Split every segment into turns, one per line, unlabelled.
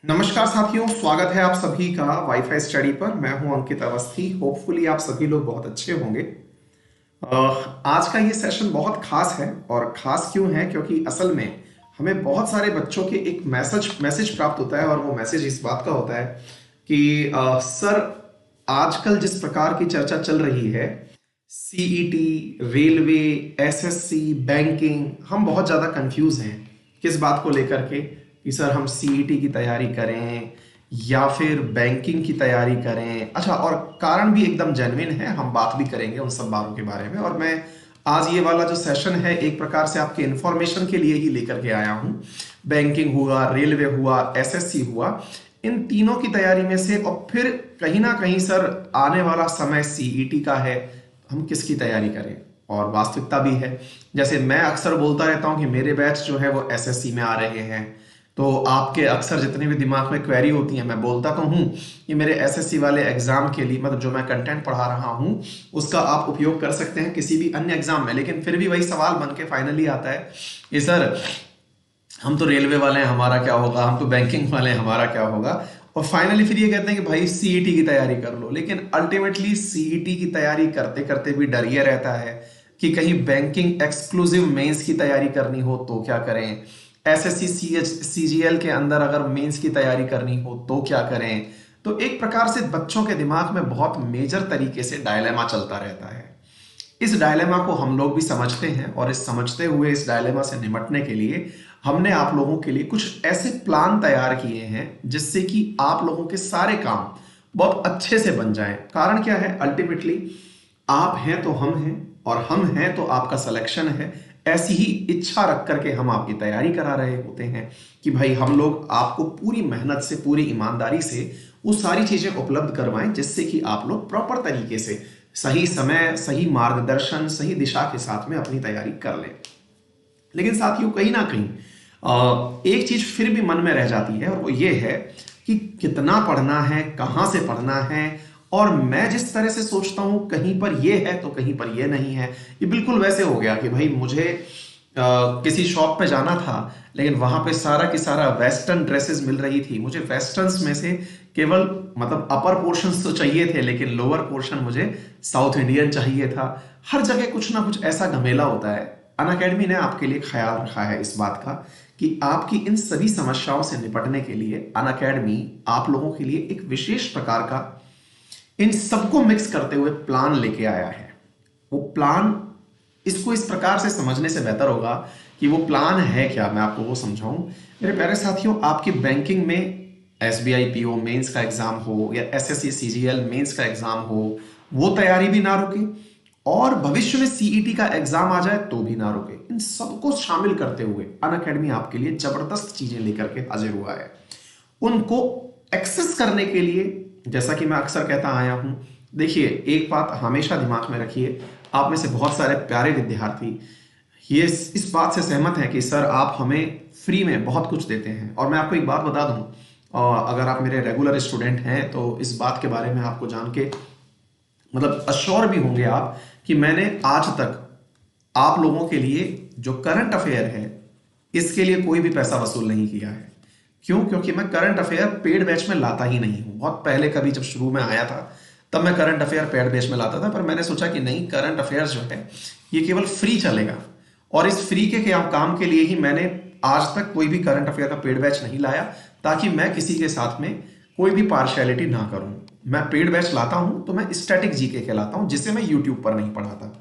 नमस्कार साथियों, स्वागत है आप सभी का वाईफाई स्टडी पर। मैं हूं अंकित अवस्थी। होपफुली आप सभी लोग बहुत अच्छे होंगे। अ, आज का ये सेशन बहुत खास है। और खास क्यों है? क्योंकि असल में हमें बहुत सारे बच्चों के एक मैसेज प्राप्त होता है, और वो मैसेज इस बात का होता है कि सर, आजकल जिस प्रकार की चर्चा चल रही है, सीईटी, रेलवे, एसएससी, बैंकिंग, हम बहुत ज़्यादा कंफ्यूज हैं किस बात को लेकर के कि सर हम सीईटी की तैयारी करें या फिर बैंकिंग की तैयारी करें। अच्छा, और कारण भी एकदम जेन्युइन है, हम बात भी करेंगे उन सब बातों के बारे में। और मैं आज ये वाला जो सेशन है एक प्रकार से आपके इन्फॉर्मेशन के लिए ही लेकर के आया हूँ। बैंकिंग हुआ, रेलवे हुआ, एसएससी हुआ, इन तीनों की तैयारी में से, और फिर कहीं ना कहीं सर आने वाला समय सीईटी का है, हम किसकी तैयारी करें? और वास्तविकता भी है। जैसे मैं अक्सर बोलता रहता हूं कि मेरे बैच जो है वो एसएससी में आ रहे हैं, तो आपके अक्सर जितने भी दिमाग में क्वेरी होती है, मैं बोलता तो हूं कि मेरे एसएससी वाले एग्जाम के लिए, मतलब जो मैं कंटेंट पढ़ा रहा हूं, उसका आप उपयोग कर सकते हैं किसी भी अन्य एग्जाम में। लेकिन फिर भी वही सवाल बन के फाइनली आता है कि सर हम तो रेलवे वाले हैं, हमारा क्या होगा? हम तो बैंकिंग वाले हैं, हमारा क्या होगा? और फाइनली फिर ये कहते हैं कि भाई सीईटी की तैयारी कर लो। लेकिन अल्टीमेटली सीईटी की तैयारी करते करते भी डर ये रहता है कि कहीं बैंकिंग एक्सक्लूसिव मेंस की तैयारी करनी हो तो क्या करें, एसएससी सीजीएल के अंदर अगर मेंस की तैयारी करनी हो तो क्या करें। तो एक प्रकार से बच्चों के दिमाग में बहुत मेजर तरीके से डायलेमा चलता रहता है। इस डायलेमा को हम लोग भी समझते हैं, और इस समझते हुए इस डायलेमा से निपटने के लिए हमने आप लोगों के लिए कुछ ऐसे प्लान तैयार किए हैं जिससे कि आप लोगों के सारे काम बहुत अच्छे से बन जाएं। कारण क्या है? अल्टीमेटली आप हैं तो हम हैं, और हम हैं तो आपका सिलेक्शन है। ऐसी ही इच्छा रख करके हम आपकी तैयारी करा रहे होते हैं कि भाई हम लोग आपको पूरी मेहनत से, पूरी ईमानदारी से वो सारी चीजें उपलब्ध करवाएं जिससे कि आप लोग प्रॉपर तरीके से, सही समय, सही मार्गदर्शन, सही दिशा के साथ में अपनी तैयारी कर लें। लेकिन साथियों, कहीं ना कहीं एक चीज फिर भी मन में रह जाती है, और वो ये है कि कितना पढ़ना है, कहां से पढ़ना है। और मैं जिस तरह से सोचता हूं, कहीं पर ये है तो कहीं पर ये नहीं है। ये बिल्कुल वैसे हो गया कि भाई मुझे किसी शॉप पे जाना था, लेकिन वहां पे सारा की सारा वेस्टर्न ड्रेसेस मिल रही थी। मुझे वेस्टर्न्स में से केवल, मतलब अपर पोर्शंस तो चाहिए थे, लेकिन लोअर पोर्शन मुझे साउथ इंडियन चाहिए था। हर जगह कुछ ना कुछ ऐसा घमेला होता है। अनअकैडमी ने आपके लिए ख्याल रखा है इस बात का कि आपकी इन सभी समस्याओं से निपटने के लिए अनअकैडमी आप लोगों के लिए एक विशेष प्रकार का, इन सबको मिक्स करते हुए प्लान लेके आया है। वो प्लान, इसको इस प्रकार से समझने से बेहतर होगा कि वो प्लान है क्या, मैं आपको वो समझाऊं। मेरे प्यारे साथियों, आपकी बैंकिंग में एसबीआई पीओ मेंस का एग्जाम हो या एसएससी सीजीएल मेंस का एग्जाम हो, वो तैयारी भी ना रुके, और भविष्य में सीईटी का एग्जाम आ जाए तो भी ना रुके। इन सबको शामिल करते हुए अनअकैडमी आपके लिए जबरदस्त चीजें लेकर के हाजिर हुआ है। उनको एक्सेस करने के लिए, जैसा कि मैं अक्सर कहता आया हूं, देखिए एक बात हमेशा दिमाग में रखिए, आप में से बहुत सारे प्यारे विद्यार्थी ये इस बात से सहमत हैं कि सर आप हमें फ्री में बहुत कुछ देते हैं। और मैं आपको एक बात बता दूं, अगर आप मेरे रेगुलर स्टूडेंट हैं तो इस बात के बारे में आपको जान के मतलब अश्योर भी होंगे आप कि मैंने आज तक आप लोगों के लिए जो करंट अफेयर है, इसके लिए कोई भी पैसा वसूल नहीं किया है। क्यों? क्योंकि मैं करंट अफेयर पेड बैच में लाता ही नहीं हूं। बहुत पहले कभी जब शुरू में आया था तब मैं करंट अफेयर पेड बैच में लाता था, पर मैंने सोचा कि नहीं, करंट अफेयर्स जो है ये केवल फ्री चलेगा। और इस फ्री के काम के लिए ही मैंने आज तक कोई भी करंट अफेयर का पेड बैच नहीं लाया, ताकि मैं किसी के साथ में कोई भी पार्शियलिटी ना करूं। मैं पेड बैच लाता हूं तो मैं स्टैटिक जीके के लाता हूं, जिसे मैं यूट्यूब पर नहीं पढ़ाता,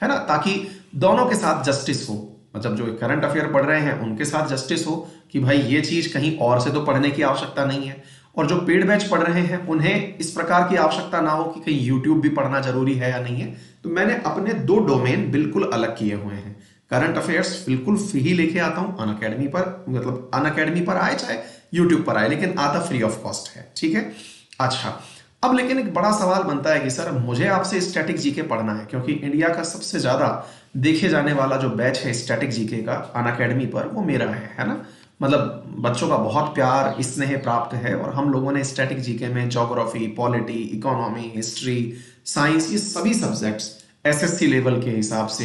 है ना, ताकि दोनों के साथ जस्टिस हो। मतलब जो करंट अफेयर पढ़ रहे हैं उनके साथ जस्टिस हो कि भाई ये चीज कहीं और से तो पढ़ने की आवश्यकता नहीं है, और जो पेड बैच पढ़ रहे हैं उन्हें इस प्रकार की आवश्यकता ना हो कि कहीं यूट्यूब भी पढ़ना जरूरी है या नहीं है। तो मैंने अपने दो डोमेन बिल्कुल अलग किए हुए हैं। करंट अफेयर्स बिल्कुल फ्री ही लेके आता हूं अनअकैडमी पर, मतलब अनअकैडमी पर आए चाहे यूट्यूब पर आए, लेकिन आता फ्री ऑफ कॉस्ट है। ठीक है? अच्छा, अब लेकिन एक बड़ा सवाल बनता है कि सर मुझे आपसे स्टैटिक जीके पढ़ना है, क्योंकि इंडिया का सबसे ज्यादा देखे जाने वाला जो बैच है स्टैटिक जीके का अनअकैडमी पर, वो मेरा है ना। मतलब बच्चों का बहुत प्यार, स्नेह प्राप्त है, और हम लोगों ने स्टैटिक जीके में geography, polity, economy, history, science, ये सभी सब्जेक्ट्स एसएससी लेवल के हिसाब से,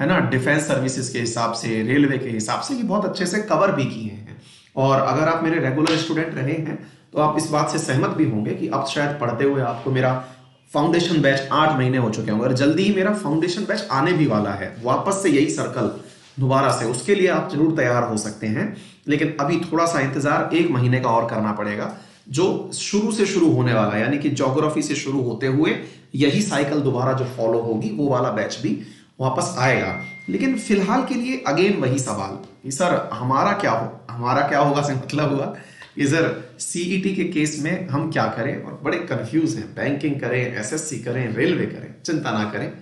है ना, डिफेंस सर्विसेज के हिसाब से, रेलवे के हिसाब से, ये बहुत अच्छे से कवर भी किए हैं। और अगर आप मेरे रेगुलर स्टूडेंट रहे हैं तो आप इस बात से सहमत भी होंगे कि अब शायद पढ़ते हुए आपको मेरा फाउंडेशन बैच 8 महीने हो चुके होंगे और जल्दी ही मेरा फाउंडेशन बैच आने भी वाला है, वापस से यही सर्कल दोबारा से, उसके लिए आप जरूर तैयार हो सकते हैं। लेकिन अभी थोड़ा सा इंतजार 1 महीने का और करना पड़ेगा। जो शुरू से शुरू होने वाला यानी कि ज्योग्राफी से शुरू होते हुए यही साइकिल दोबारा जो फॉलो होगी वो वाला बैच भी वापस आएगा। लेकिन फिलहाल के लिए अगेन वही सवाल कि सर हमारा क्या होगा से मतलब हुआ कि सर सीईटी के केस में हम क्या करें, और बड़े कंफ्यूज हैं। बैंकिंग करें, एसएससी करें, रेलवे करें, चिंता ना करें,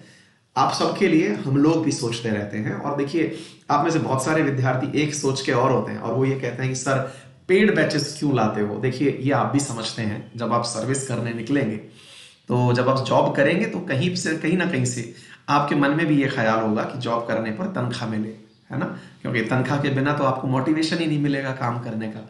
आप सबके लिए हम लोग भी सोचते रहते हैं। और देखिए, आप में से बहुत सारे विद्यार्थी एक सोच के और होते हैं और वो ये कहते हैं कि सर पेड बैचेस क्यों लाते हो। देखिए, ये आप भी समझते हैं, जब आप सर्विस करने निकलेंगे तो जब आप जॉब करेंगे तो कहीं ना कहीं से आपके मन में भी ये ख्याल होगा कि जॉब करने पर तनख्वाह मिले, है ना, क्योंकि तनख्वाह के बिना तो आपको मोटिवेशन ही नहीं मिलेगा काम करने का।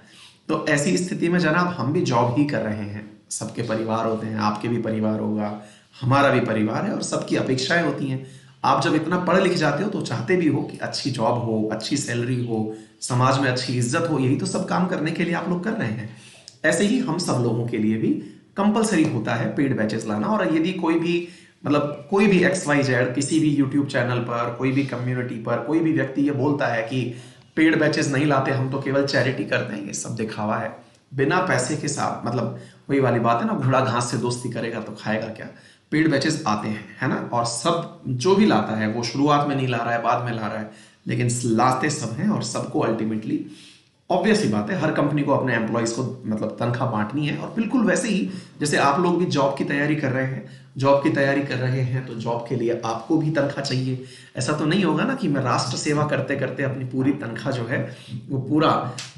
तो ऐसी स्थिति में जनाब हम भी जॉब ही कर रहे हैं। सबके परिवार होते हैं, आपके भी परिवार होगा, हमारा भी परिवार है और सबकी अपेक्षाएं होती हैं। आप जब इतना पढ़ लिख जाते हो तो चाहते भी हो कि अच्छी जॉब हो, अच्छी सैलरी हो, समाज में अच्छी इज्जत हो। यही तो सब काम करने के लिए आप लोग कर रहे हैं। ऐसे ही हम सब लोगों के लिए भी कंपलसरी होता है पेड बैचेस लाना। और यदि कोई भी XYZ किसी भी यूट्यूब चैनल पर, कोई भी कम्युनिटी पर कोई भी व्यक्ति ये बोलता है कि पेड बैचेस नहीं लाते, हम तो केवल चैरिटी करते हैं, ये सब दिखावा है। बिना पैसे के साथ, वही वाली बात है ना, घोड़ा घास से दोस्ती करेगा तो खाएगा क्या। पेड बैचेस आते हैं, है ना, और सब जो भी लाता है वो शुरुआत में नहीं ला रहा है, बाद में ला रहा है, लेकिन लाते सब हैं और सबको अल्टीमेटली ऑब्वियस ही बात है, हर कंपनी को अपने एम्प्लॉयज को तनख्वाह बांटनी है। और बिल्कुल वैसे ही जैसे आप लोग भी जॉब की तैयारी कर रहे हैं, तो जॉब के लिए आपको भी तनख्वाह चाहिए। ऐसा तो नहीं होगा ना कि मैं राष्ट्र सेवा करते करते अपनी पूरी तनख्वाह जो है वो पूरा,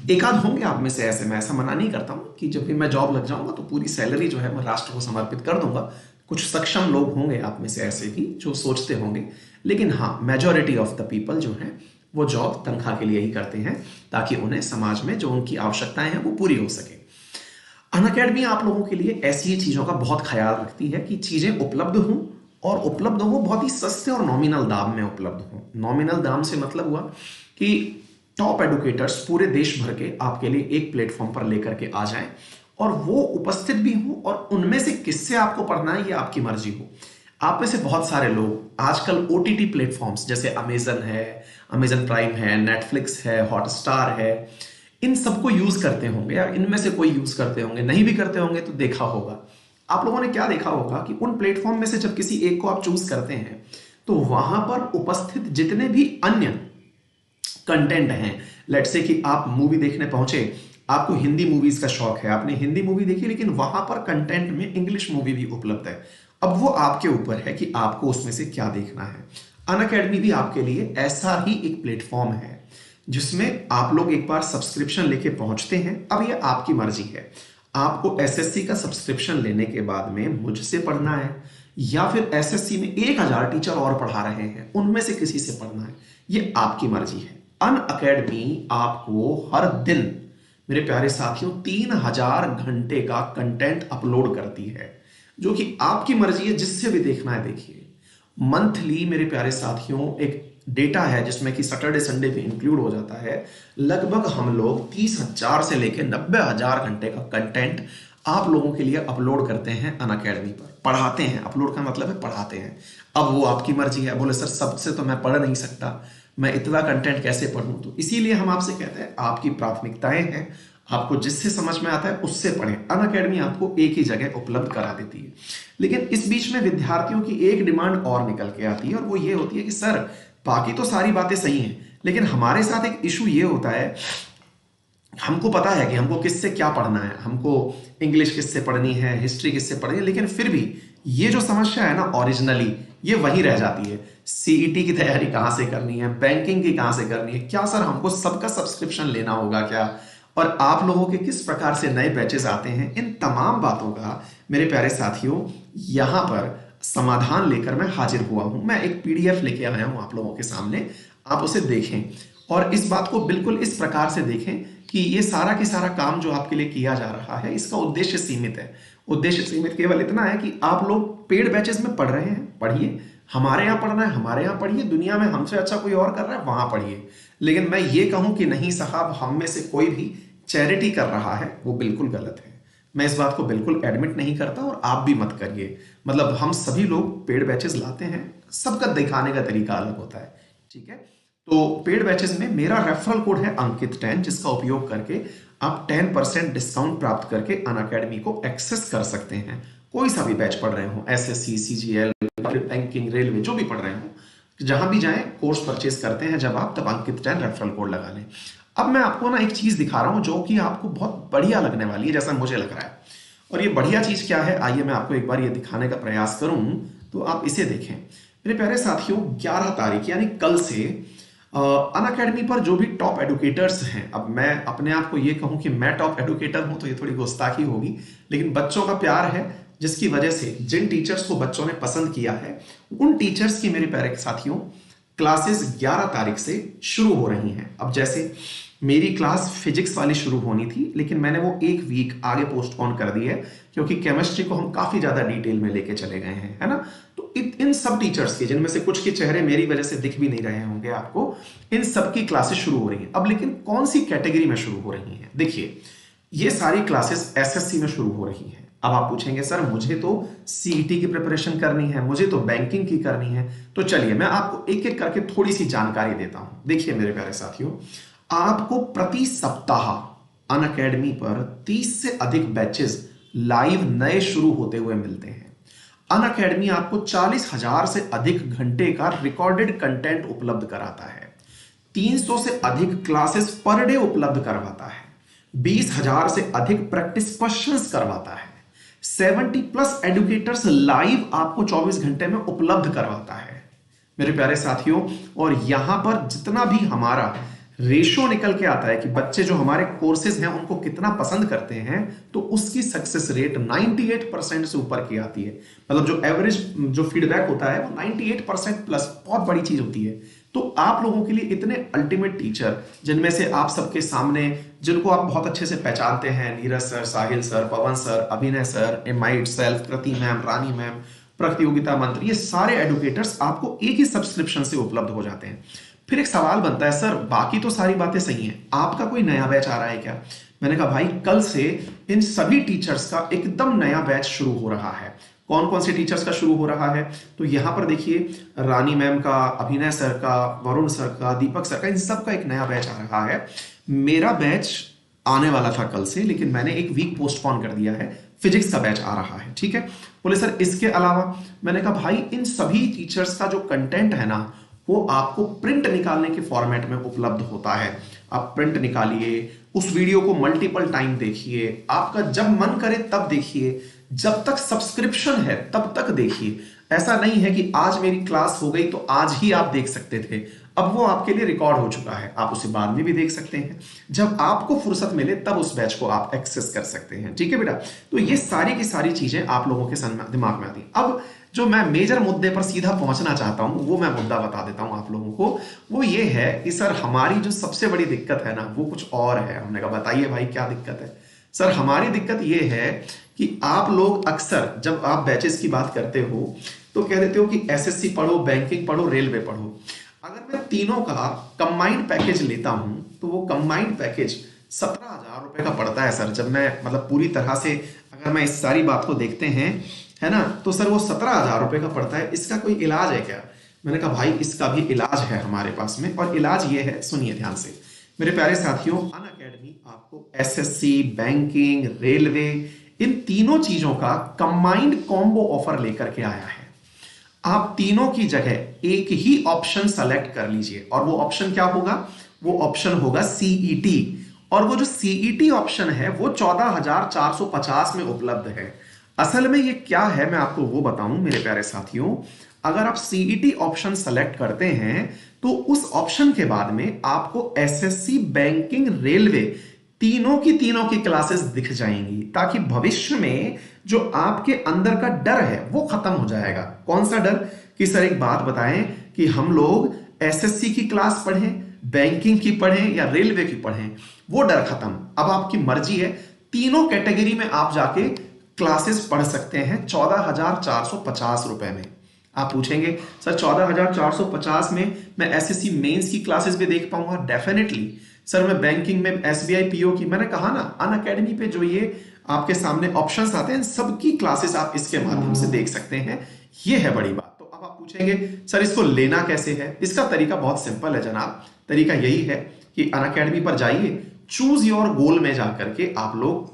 एकाध होंगे आप में से ऐसे, मैं ऐसा मना नहीं करता हूँ कि जब भी मैं जॉब लग जाऊंगा तो पूरी सैलरी जो है मैं राष्ट्र को समर्पित कर दूंगा। कुछ सक्षम लोग होंगे आप में से ऐसे भी जो सोचते होंगे, लेकिन हाँ, मेजॉरिटी ऑफ द पीपल जो है वो जॉब तनख्वाह के लिए ही करते हैं, ताकि उन्हें समाज में जो उनकी आवश्यकताएं हैं वो पूरी हो सके। अनअकैडमी आप लोगों के लिए ऐसी ही चीजों का बहुत ख्याल रखती है कि चीजें उपलब्ध हों, और उपलब्ध हो बहुत ही सस्ते और नॉमिनल दाम में उपलब्ध हो। नॉमिनल दाम से मतलब हुआ कि टॉप एडुकेटर्स पूरे देश भर के आपके लिए एक प्लेटफॉर्म पर लेकर के आ जाएं और वो उपस्थित भी हों, और उनमें से किससे आपको पढ़ना है ये आपकी मर्जी हो। आप में से बहुत सारे लोग आजकल OTT प्लेटफॉर्म्स जैसे अमेजन है, अमेजन प्राइम है, नेटफ्लिक्स है, हॉटस्टार है, इन सबको यूज करते होंगे, या इनमें से कोई यूज करते होंगे, नहीं भी करते होंगे तो देखा होगा। आप लोगों ने क्या देखा होगा कि उन प्लेटफॉर्म में से जब किसी एक को आप चूज करते हैं तो वहां पर उपस्थित जितने भी अन्य कंटेंट हैं, लेट्स से कि आप मूवी देखने पहुंचे, आपको हिंदी मूवीज का शौक है, आपने हिंदी मूवी देखी, लेकिन वहां पर कंटेंट में इंग्लिश मूवी भी उपलब्ध है। अब वो आपके ऊपर है कि आपको उसमें से क्या देखना है। अनअकैडमी भी आपके लिए ऐसा ही एक प्लेटफॉर्म है जिसमें आप लोग एक बार सब्सक्रिप्शन लेके पहुंचते हैं। अब ये आपकी मर्जी है, आपको एसएससी का सब्सक्रिप्शन लेने के बाद में मुझसे पढ़ना है, या फिर एसएससी में 1000 टीचर और पढ़ा रहे हैं उनमें से किसी से पढ़ना है, ये आपकी मर्जी है। अनअकैडमी आपको हर दिन, मेरे प्यारे साथियों, 3000 घंटे का कंटेंट अपलोड करती है, जो कि आपकी मर्जी है, जिससे भी देखना है देखिए। मंथली मेरे प्यारे साथियों एक डेटा है जिसमें कि सैटरडे संडे भी इंक्लूड हो जाता है। लगभग हम लोग 30,000 से लेकर 90,000 घंटे का कंटेंट आप लोगों के लिए अपलोड करते हैं अनअकैडमी पर, पढ़ाते हैं। अपलोड का मतलब है पढ़ाते हैं। अब वो आपकी मर्जी है, बोले सर सबसे तो मैं पढ़ नहीं सकता, मैं इतना कंटेंट कैसे पढ़ूं। तो इसीलिए हम आपसे कहते हैं आपकी प्राथमिकताएं हैं, आपको जिससे समझ में आता है उससे पढ़ें। अनअकैडमी आपको एक ही जगह उपलब्ध करा देती है। लेकिन इस बीच में विद्यार्थियों की एक डिमांड और निकल के आती है, और वो ये होती है कि सर बाकी तो सारी बातें सही हैं, लेकिन हमारे साथ एक इशू ये होता है, हमको पता है कि हमको किससे क्या पढ़ना है, हमको इंग्लिश किससे पढ़नी है, हिस्ट्री किससे पढ़नी है, लेकिन फिर भी ये जो समस्या है ना, ओरिजिनली ये वही रह जाती है। सीईटी की तैयारी कहाँ से करनी है, बैंकिंग की कहाँ से करनी है, क्या सर हमको सबका सब्सक्रिप्शन लेना होगा क्या, और आप लोगों के किस प्रकार से नए बैचेस आते हैं, इन तमाम बातों का मेरे प्यारे साथियों यहां पर समाधान लेकर मैं हाजिर हुआ हूं। मैं एक PDF लेके आया हूं आप लोगों के सामने, आप उसे देखें और इस बात को बिल्कुल इस प्रकार से देखें कि ये सारा की सारा काम जो आपके लिए किया जा रहा है, इसका उद्देश्य सीमित है। उद्देश्य सीमित केवल इतना है कि आप लोग पेड बैचेस में पढ़ रहे हैं, पढ़िए, हमारे यहाँ पढ़ना है हमारे यहाँ पढ़िए, दुनिया में हमसे अच्छा कोई और कर रहा है वहां पढ़िए। लेकिन मैं ये कहूं कि नहीं साहब, हम में से कोई भी चैरिटी कर रहा है वो बिल्कुल गलत है। मैं इस बात को बिल्कुल एडमिट नहीं करता और आप भी मत करिए। मतलब हम सभी लोग पेड बैचेस लाते हैं, सबका दिखाने का तरीका अलग होता है, ठीक है। तो पेड बैचेस में मेरा रेफरल कोड है अंकित10, जिसका उपयोग करके आप 10% डिस्काउंट प्राप्त करके अनअकैडमी को एक्सेस कर सकते हैं। कोई सा भी बैच पढ़ रहे हो, एसएससी, सीजीएल, बैंकिंग, रेलवे, जो भी पढ़ रहे हो, जहां भी जाएं कोर्स परचेज करते हैं जब आप, तब अंकित10 रेफरल कोड लगा लें। अब मैं आपको ना एक चीज दिखा रहा हूं जो कि आपको बहुत बढ़िया लगने वाली है, जैसा मुझे लग रहा है। और ये बढ़िया चीज क्या है, आइए मैं आपको एक बार ये दिखाने का प्रयास करूं तो आप इसे देखें। मेरे प्यारे साथियों, 11 तारीख यानी कल से अनअकैडमी पर जो भी टॉप एडुकेटर्स हैं, अब मैं अपने आप को ये कहूं कि मैं टॉप एडुकेटर हूं तो ये थोड़ी गुस्ताखी होगी, लेकिन बच्चों का प्यार है जिसकी वजह से जिन टीचर्स को बच्चों ने पसंद किया है, उन टीचर्स की मेरे प्यारे साथियों क्लासेस 11 तारीख से शुरू हो रही हैं। अब जैसे मेरी क्लास फिजिक्स वाली शुरू होनी थी, लेकिन मैंने वो एक वीक आगे पोस्टपोन कर दी है क्योंकि केमिस्ट्री को हम काफी ज्यादा डिटेल में लेके चले गए हैं, है ना। तो इन सब टीचर्स के, जिनमें से कुछ के चेहरे मेरी वजह से दिख भी नहीं रहे होंगे आपको, इन सब की क्लासेस शुरू हो रही हैं। अब लेकिन कौन सी कैटेगरी में शुरू हो रही हैं? देखिए, ये सारी क्लासेस एसएससी में शुरू हो रही हैं। अब आप पूछेंगे सर मुझे तो सीईटी की प्रिपरेशन करनी है, मुझे तो बैंकिंग की करनी है। तो चलिए मैं आपको एक एक करके थोड़ी सी जानकारी देता हूं। देखिए मेरे प्यारे साथियों, आपको प्रति सप्ताह अनअकैडमी पर 30 से अधिक बैचेस लाइव नए शुरू होते हुए मिलते हैं। अनअकैडमी आपको 40,000 से अधिक घंटे का रिकॉर्डेड कंटेंट उपलब्ध कराता है। 300 से अधिक क्लासेस पर डे उपलब्ध करवाता है। 20,000 से अधिक प्रैक्टिस क्वेश्चंस करवाता है। 70+ एडुकेटर्स लाइव आपको 24 घंटे में उपलब्ध करवाता है मेरे प्यारे साथियों। और यहां पर जितना भी हमारा रेशो निकल के आता है कि बच्चे जो हमारे कोर्सेज हैं उनको कितना पसंद करते हैं, तो उसकी सक्सेस रेट 98% से ऊपर की आती है। मतलब जो एवरेज जो फीडबैक होता है वो 98% प्लस, बहुत बड़ी चीज होती है। तो आप लोगों के लिए इतने अल्टीमेट टीचर, जिनमें से आप सबके सामने, जिनको आप बहुत अच्छे से पहचानते हैं, नीरज सर, साहिल सर, पवन सर, अभिनय सर, माइट सेल्फ, कृति मैम, रानी मैम, प्रतियोगिता मंत्र, ये सारे एडुकेटर्स आपको एक ही सब्सक्रिप्शन से उपलब्ध हो जाते हैं। फिर एक सवाल बनता है, सर बाकी तो सारी बातें सही हैं, आपका कोई नया बैच आ रहा है क्या? मैंने कहा भाई कल से इन सभी टीचर्स का एकदम नया बैच शुरू हो रहा है। कौन कौन से टीचर्स का शुरू हो रहा है? तो यहां पर देखिए, रानी मैम का, अभिनय सर का, वरुण सर का, दीपक सर का, इन सब का एक नया बैच आ रहा है। मेरा बैच आने वाला था कल से, लेकिन मैंने एक वीक पोस्टपोन कर दिया है। फिजिक्स का बैच आ रहा है, ठीक है। बोले सर इसके अलावा? मैंने कहा भाई इन सभी टीचर्स का जो कंटेंट है ना, वो आपको प्रिंट निकालने के फॉर्मेट में उपलब्ध होता है। आप प्रिंट निकालिए, उस वीडियो को मल्टीपल टाइम देखिए, आपका जब मन करे तब देखिए, जब तक सब्सक्रिप्शन है तब तक देखिए। ऐसा नहीं है कि आज मेरी क्लास हो गई तो आज ही आप देख सकते थे, अब वो आपके लिए रिकॉर्ड हो चुका है, आप उसे बाद में भी देख सकते हैं। जब आपको फुर्सत मिले तब उस बैच को आप एक्सेस कर सकते हैं, ठीक है बेटा। तो ये सारी की सारी चीजें आप लोगों के दिमाग में आती हैं। अब जो मैं मेजर मुद्दे पर सीधा पहुंचना चाहता हूं, वो मैं मुद्दा बता देता हूं आप लोगों को। वो ये है कि सर हमारी जो सबसे बड़ी दिक्कत है ना, वो कुछ और है। हमने कहा बताइए भाई क्या दिक्कत है? सर हमारी दिक्कत ये है कि आप लोग अक्सर जब आप बैचेस की बात करते हो तो कह देते हो कि एसएससी पढ़ो, बैंकिंग पढ़ो, रेलवे पढ़ो। अगर मैं तीनों का कंबाइंड पैकेज लेता हूं तो वो कंबाइंड पैकेज 17,000 रुपए का पड़ता है सर। जब मैं मतलब पूरी तरह से अगर मैं इस सारी बात को देखते हैं, है ना, तो सर वो 17,000 रुपए का पड़ता है। इसका कोई इलाज है क्या? मैंने कहा भाई इसका भी इलाज है हमारे पास में, और इलाज ये है, सुनिए ध्यान से मेरे प्यारे साथियों। अनअकैडमी आपको एसएससी, बैंकिंग, रेलवे, इन तीनों चीजों का कंबाइंड कॉम्बो ऑफर लेकर के आया है। आप तीनों की जगह एक ही ऑप्शन सेलेक्ट कर लीजिए, और वो ऑप्शन क्या होगा? वो ऑप्शन होगा सीईटी। और वो जो सीईटी ऑप्शन है वो 14,450 में उपलब्ध है। असल में ये क्या है मैं आपको वो बताऊं मेरे प्यारे साथियों। अगर आप सीईटी ऑप्शन सेलेक्ट करते हैं तो उस ऑप्शन के बाद में आपको एसएससी, बैंकिंग, रेलवे, तीनों की क्लासेस दिख जाएंगी, ताकि भविष्य में जो आपके अंदर का डर है वो खत्म हो जाएगा। कौन सा डर? कि सर एक बात बताएं कि हम लोग एसएससी की क्लास पढ़ें, बैंकिंग की पढ़ें या रेलवे की पढ़ें, वो डर खत्म। अब आपकी मर्जी है, तीनों कैटेगरी में आप जाके क्लासेस पढ़ सकते हैं 14,450 रुपए में। आप पूछेंगे सर 14,450 में मैं एसएससी मेंस की क्लासेस भी देख पाऊंगा? डेफिनेटली सर मैं बैंकिंग में एसबीआई पीओ की, मैंने कहा ना अनअकैडमी पे जो ये आपके सामने ऑप्शंस आते हैं सबकी क्लासेस आप इसके माध्यम से देख सकते हैं। ये है बड़ी बात। तो अब आप पूछेंगे सर इसको लेना कैसे है? इसका तरीका बहुत सिंपल है जनाब। तरीका यही है कि अनअकैडमी पर जाइए, चूज योर गोल में जाकर के आप लोग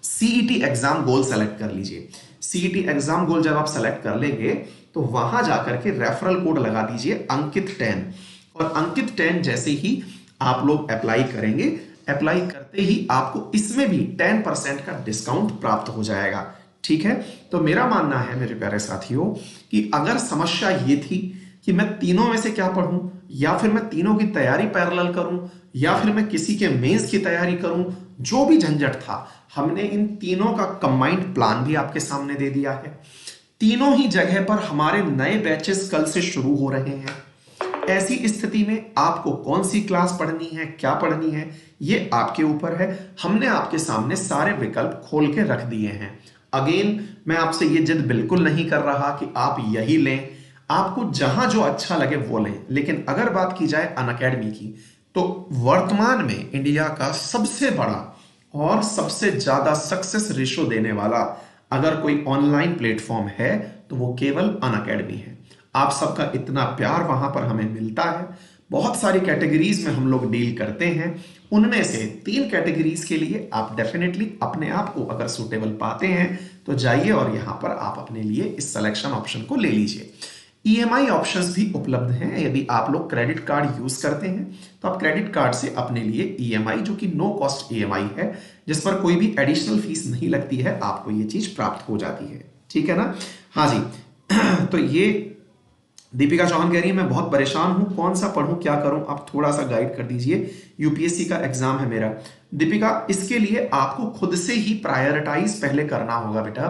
सीईटी एग्जाम गोल सेलेक्ट कर लीजिए। सीईटी एग्जाम गोल जब आप सेलेक्ट कर लेंगे तो वहां जाकर के रेफरल कोड लगा दीजिए अंकित 10, और अंकित 10 जैसे ही आप लोग अप्लाई करेंगे, अप्लाई करते ही आपको इसमें भी 10% का डिस्काउंट प्राप्त हो जाएगा। ठीक है, तो मेरा मानना है मेरे प्यारे साथियों कि अगर समस्या ये थी कि मैं तीनों में से क्या पढ़ूं, या फिर मैं तीनों की तैयारी पैरेलल करूं, या फिर मैं किसी के मेंस की तैयारी करूं, जो भी झंझट था हमने इन तीनों का कंबाइंड प्लान भी आपके सामने दे दिया है। तीनों ही जगह पर हमारे नए बैचेस कल से शुरू हो रहे हैं। ऐसी स्थिति में आपको कौन सी क्लास पढ़नी है, क्या पढ़नी है, ये आपके ऊपर है। हमने आपके सामने सारे विकल्प खोल के रख दिए हैं। अगेन मैं आपसे ये जिद बिल्कुल नहीं कर रहा कि आप यही लें, आपको जहां जो अच्छा लगे वो लें। लेकिन अगर बात की जाए अनअकैडमी की, तो वर्तमान में इंडिया का सबसे बड़ा और सबसे ज्यादा सक्सेस रेशो देने वाला अगर कोई ऑनलाइन प्लेटफॉर्म है तो वो केवल अनअकैडमी है। आप सबका इतना प्यार वहां पर हमें मिलता है। बहुत सारी कैटेगरीज में हम लोग डील करते हैं, उनमें से 3 कैटेगरीज के लिए आप डेफिनेटली अपने आप को अगर सूटेबल पाते हैं तो जाइए और यहां पर आप अपने लिए इस सिलेक्शन ऑप्शन को ले लीजिए। ईएमआई ऑप्शंस भी उपलब्ध हैं। यदि आप लोग क्रेडिट कार्ड यूज करते हैं तो आप क्रेडिट कार्ड से अपने लिए ईएमआई, जो कि नो कॉस्ट ईएमआई है, जिस पर कोई भी एडिशनल फीस नहीं लगती है, आपको ये चीज प्राप्त हो जाती है। ठीक है ना? हाँ जी। तो ये दीपिका चौहान कह रही है मैं बहुत परेशान हूं, कौन सा पढ़ूं, क्या करूं, आप थोड़ा सा गाइड कर दीजिए, यूपीएससी का एग्जाम है मेरा। दीपिका, इसके लिए आपको खुद से ही प्रायोरिटाइज पहले करना होगा बेटा,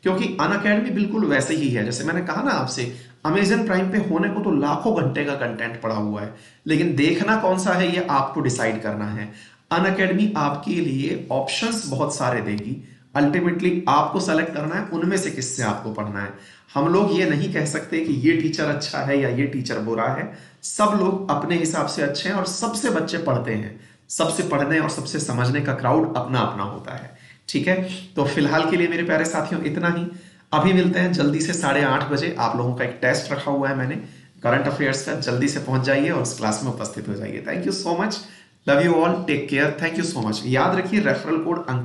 क्योंकि अनअकैडमी बिल्कुल वैसे ही है जैसे मैंने कहा ना आपसे, अमेजन प्राइम पे होने को तो लाखों घंटे का कंटेंट पड़ा हुआ है, लेकिन देखना कौन सा है ये आपको डिसाइड करना है। अनअकैडमी आपके लिए ऑप्शंस बहुत सारे देगी, अल्टीमेटली आपको सेलेक्ट करना है उनमें से किससे आपको पढ़ना है। हम लोग ये नहीं कह सकते कि ये टीचर अच्छा है या ये टीचर बुरा है। सब लोग अपने हिसाब से अच्छे हैं और सबसे बच्चे पढ़ते हैं। सबसे पढ़ने और सबसे समझने का क्राउड अपना अपना होता है। ठीक है, तो फिलहाल के लिए मेरे प्यारे साथियों इतना ही। अभी मिलते हैं जल्दी से 8:30 बजे। आप लोगों का एक टेस्ट रखा हुआ है मैंने करंट अफेयर्स का, जल्दी से पहुंच जाइए और उस क्लास में उपस्थित हो जाइए। Thank you so much, love you all, take care, thank you so much. याद रखिए रेफरल कोड अंकित